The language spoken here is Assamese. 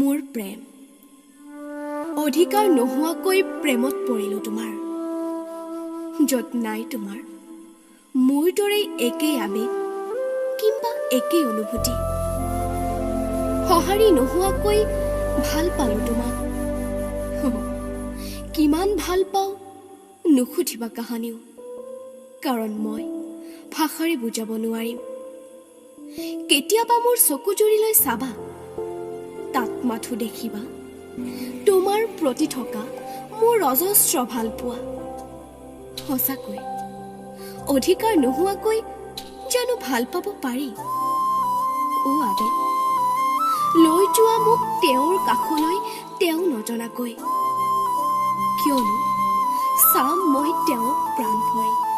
মোৰ প্ৰেম অধিকাৰ নোহোৱাকৈ প্ৰেমত পৰিলোঁ তোমাৰ য'ত নাই তোমাৰ মোৰ দৰেই একেই আবেগ কিম্বা একেই অনুভূতি সঁহাৰি নোহোৱাকৈ ভাল পালোঁ তোমাক কিমান ভাল পাওঁ নুসুধিবা কাহানিও কাৰণ মই ভাষাৰে বুজাব নোৱাৰিম কেতিয়াবা মোৰ চকু জুৰিলৈ চাবা তাত মাথো দেখিবা তোমাৰ প্ৰতি থকা মোৰ অজস্ৰ ভাল পোৱা সঁচাকৈ অধিকাৰ নোহোৱাকৈ জানো ভাল পাব পাৰি ও আবেগ লৈ যোৱা মোক তেওঁৰ কাষলৈ তেওঁ নজনাকৈ কিয়নো চাম মই তেওঁক প্ৰাণ ভৰি